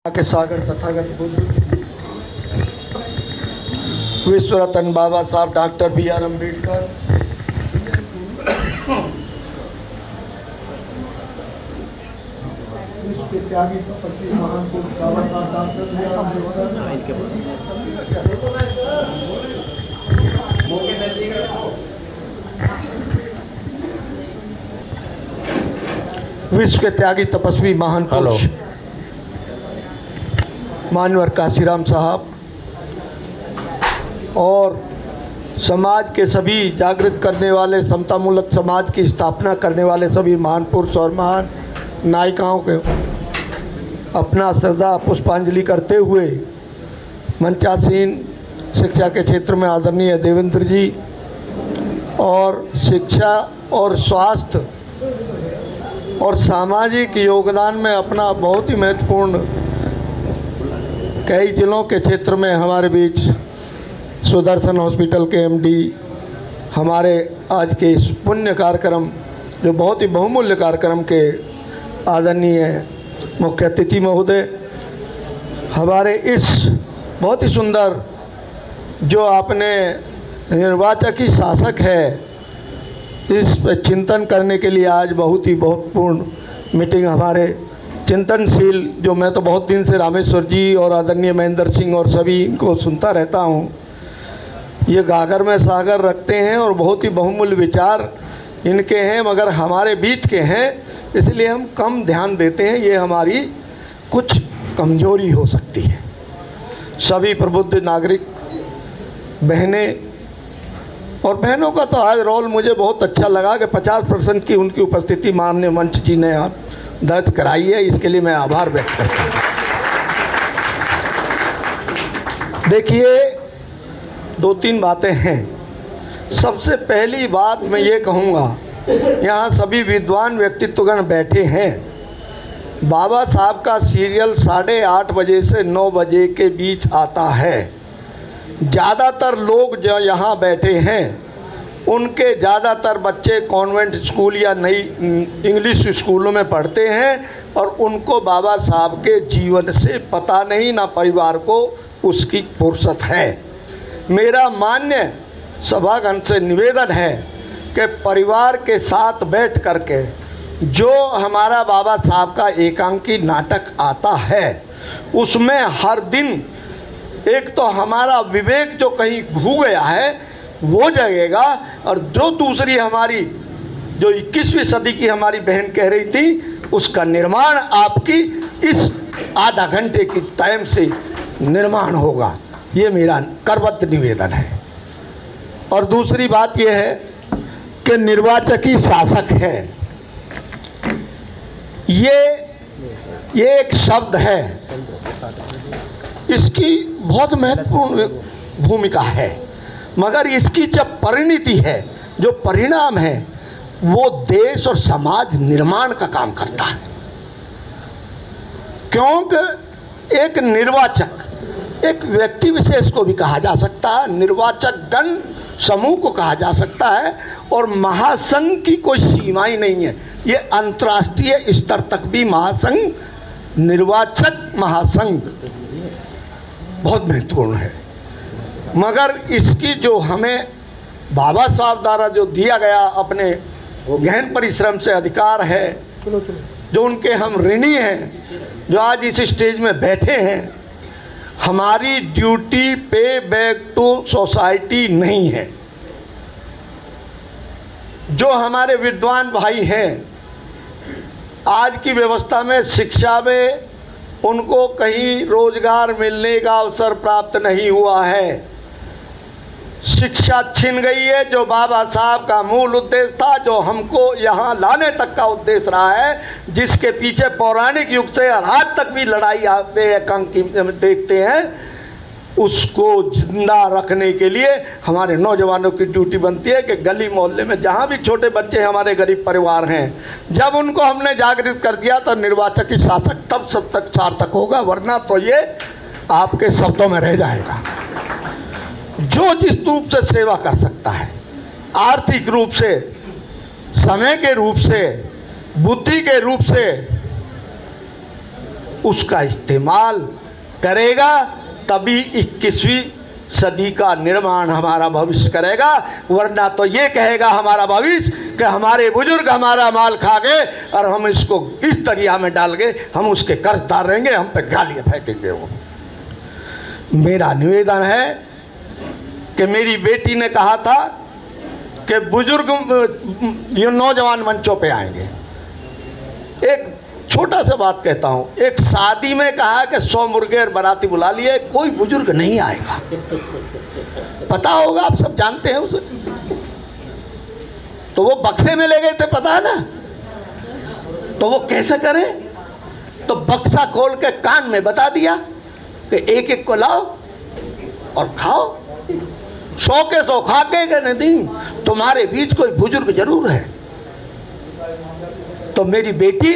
के सागर तथागत बुद्ध विश्व रत्न बाबा साहब डॉक्टर बी.आर. अम्बेडकर, विश्व के त्यागी तपस्वी महान पुरुष बाबा साहब डॉक्टर बी.आर. अम्बेडकर, विश्व के त्यागी तपस्वी महान पुरुष मानवर काशीराम साहब और समाज के सभी जागृत करने वाले, समतामूलक समाज की स्थापना करने वाले सभी महान पुरुष और महान नायिकाओं के अपना श्रद्धा पुष्पांजलि करते हुए मंचासीन शिक्षा के क्षेत्र में आदरणीय देवेंद्र जी और शिक्षा और स्वास्थ्य और सामाजिक योगदान में अपना बहुत ही महत्वपूर्ण कई जिलों के क्षेत्र में हमारे बीच सुदर्शन हॉस्पिटल के एमडी, हमारे आज के इस पुण्य कार्यक्रम जो बहुत ही बहुमूल्य कार्यक्रम के आदरणीय मुख्य अतिथि महोदय, हमारे इस बहुत ही सुंदर जो आपने निर्वाचकी शासक है इस पर चिंतन करने के लिए आज बहुत ही महत्वपूर्ण मीटिंग हमारे चिंतनशील, जो मैं तो बहुत दिन से रामेश्वर जी और आदरणीय महेंद्र सिंह और सभी इनको सुनता रहता हूँ, ये गागर में सागर रखते हैं और बहुत ही बहुमूल्य विचार इनके हैं, मगर हमारे बीच के हैं इसलिए हम कम ध्यान देते हैं। ये हमारी कुछ कमजोरी हो सकती है। सभी प्रबुद्ध नागरिक बहनें और बहनों का तो आज रोल मुझे बहुत अच्छा लगा कि 50% की उनकी उपस्थिति माननीय मंच जी ने आप दर्ज कराई है, इसके लिए मैं आभार व्यक्त करता हूँ। देखिए, 2-3 बातें हैं। सबसे पहली बात मैं ये कहूँगा, यहाँ सभी विद्वान व्यक्तित्वगण बैठे हैं। बाबा साहब का सीरियल 8:30 बजे से 9 बजे के बीच आता है। ज़्यादातर लोग जो यहाँ बैठे हैं उनके ज़्यादातर बच्चे कॉन्वेंट स्कूल या नई इंग्लिश स्कूलों में पढ़ते हैं और उनको बाबा साहब के जीवन से पता नहीं, ना परिवार को उसकी फुर्सत है। मेरा मान्य सभागण से निवेदन है कि परिवार के साथ बैठ करके जो हमारा बाबा साहब का एकांकी नाटक आता है उसमें हर दिन एक तो हमारा विवेक जो कहीं खो गया है वो जगेगा, और जो दूसरी हमारी जो 21वीं सदी की हमारी बहन कह रही थी उसका निर्माण आपकी इस आधा घंटे की टाइम से निर्माण होगा। ये मेरा करबद्ध निवेदन है। और दूसरी बात यह है कि निर्वाचकी शासक है, ये एक शब्द है, इसकी बहुत महत्वपूर्ण भूमिका है, मगर इसकी जब परिणति है, जो परिणाम है, वो देश और समाज निर्माण का काम करता है। क्योंकि एक निर्वाचक एक व्यक्ति विशेष को भी कहा जा सकता है, निर्वाचक गण समूह को कहा जा सकता है, और महासंघ की कोई सीमाएं नहीं है। ये अंतर्राष्ट्रीय स्तर तक भी महासंघ, निर्वाचक महासंघ बहुत महत्वपूर्ण है। मगर इसकी जो हमें बाबा साहब द्वारा जो दिया गया अपने गहन परिश्रम से अधिकार है, जो उनके हम ऋणी हैं, जो आज इस स्टेज में बैठे हैं, हमारी ड्यूटी पे बैक टू सोसाइटी नहीं है। जो हमारे विद्वान भाई हैं, आज की व्यवस्था में शिक्षा में उनको कहीं रोजगार मिलने का अवसर प्राप्त नहीं हुआ है। शिक्षा छिन गई है, जो बाबा साहब का मूल उद्देश्य था, जो हमको यहाँ लाने तक का उद्देश्य रहा है, जिसके पीछे पौराणिक युग से आज तक भी लड़ाई आप देखते हैं, उसको जिंदा रखने के लिए हमारे नौजवानों की ड्यूटी बनती है कि गली मोहल्ले में जहाँ भी छोटे बच्चे हमारे गरीब परिवार हैं, जब उनको हमने जागृत कर दिया तो निर्वाचकी शासक तब सब तक सार्थक होगा, वरना तो ये आपके शब्दों में रह जाएगा। जो जिस रूप से सेवा कर सकता है, आर्थिक रूप से, समय के रूप से, बुद्धि के रूप से, उसका इस्तेमाल करेगा, तभी 21वीं सदी का निर्माण हमारा भविष्य करेगा। वरना तो ये कहेगा हमारा भविष्य कि हमारे बुजुर्ग हमारा माल खा गए और हम इसको इस दरिया में डाल गए, हम उसके कर्जदार रहेंगे, हम पे गालियाँ फेंकेंगे। वो मेरा निवेदन है कि मेरी बेटी ने कहा था कि बुजुर्ग ये नौजवान मंचों पे आएंगे। एक छोटा सा बात कहता हूँ, एक शादी में कहा कि 100 मुर्गे और बाराती बुला लिए, कोई बुजुर्ग नहीं आएगा। पता होगा, आप सब जानते हैं उसे। तो वो बक्से में ले गए थे, पता है ना। तो वो कैसे करे? तो बक्सा खोल के कान में बता दिया कि एक एक को लाओ और खाओ, 100 के 100 खा के नहीं, तुम्हारे बीच कोई बुजुर्ग जरूर है। तो मेरी बेटी,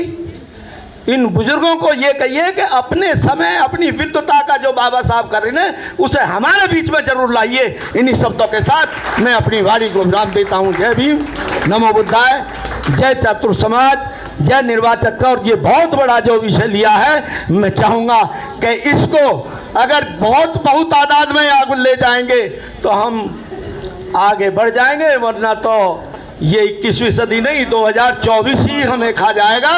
इन बुजुर्गों को ये कहिए कि अपने समय, अपनी विद्वता का जो बाबा साहब कर रहे हैं उसे हमारे बीच में जरूर लाइए। इन्हीं शब्दों के साथ मैं अपनी वाणी को विराम देता हूँ। जय भीम, नमो बुद्धाय, जय चतुर समाज, जय निर्वाचक का। और ये बहुत बड़ा जो विषय लिया है, मैं चाहूँगा कि इसको अगर बहुत तादाद में आगे ले जाएंगे तो हम आगे बढ़ जाएंगे, वरना तो ये 21वीं सदी नहीं, 2024 ही हमें खा जाएगा।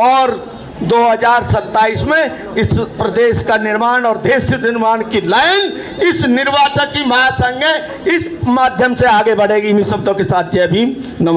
और 2027 में इस प्रदेश का निर्माण और देश निर्माण की लाइन इस निर्वाचक की महासंघ इस माध्यम से आगे बढ़ेगी। इन शब्दों के साथ जय भीम, नमो।